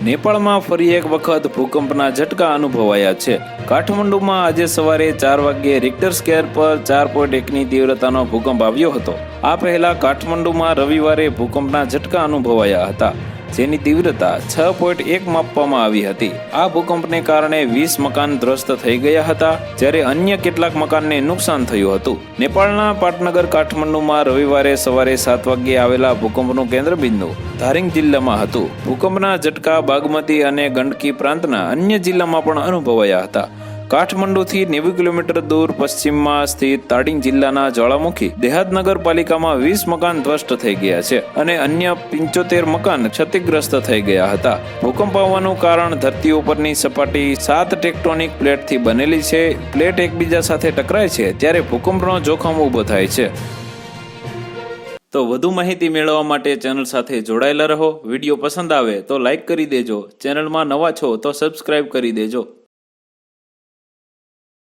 નેપાળમાં ફરી એક વખત ભૂકંપના ઝટકા અનુભવાયા છે। કાઠમંડુમાં આજે સવારે 4 વાગ્યે રિક્ટર સ્કેલ પર 4.1ની તીવ્રતાનો ભૂકંપ આવ્યો હતો। આ પહેલા કાઠમંડુમાં રવિવારે ભૂકંપના ઝટકા અનુભવાયા હતા, જેની તીવ્રતા 6.1 માપવામાં આવી હતી। આ ભૂકંપને કારણે 20 મકાન ધ્વસ્ત થઈ ગયા હતા, જ્યારે અન્ય કેટલાક મકાનને નુકસાન થયું હતું। નેપાળના પાટનગર કાઠમંડુમાં રવિવારે સવારે 7 વાગ્યે આવેલા ભૂકંપનું કેન્દ્રબિંદુ ધારીંગ જિલ્લામાં હતું। ભૂકંપના ઝટકા બાગમતી અને ગંડકી પ્રાંતના અન્ય જિલ્લામાં પણ અનુભવાયા હતા। કાઠમંડુથી 90 કિલોમીટર દૂર પશ્ચિમમાં સ્થિત તાડીંગ જિલ્લાના જ્વાળામુખી દેહાત નગરપાલિકામાં 20 મકાન ધ્વસ્ત થઈ ગયા છે અને અન્ય 75 મકાન ક્ષતિગ્રસ્ત થઈ ગયા હતા। ભૂકંપ આવવાનું કારણ ધરતી ઉપરની સપાટી 7 ટેક્ટોનિક પ્લેટથી બનેલી છે। પ્લેટ એકબીજા સાથે ટકરાય છે ત્યારે ભૂકંપનો જોખમ ઊભો થાય છે। તો વધુ માહિતી મેળવવા માટે ચેનલ સાથે જોડાયેલા રહો। વિડીયો પસંદ આવે તો લાઈક કરી દેજો, ચેનલમાં નવા છો તો સબસ્ક્રાઇબ કરી દેજો।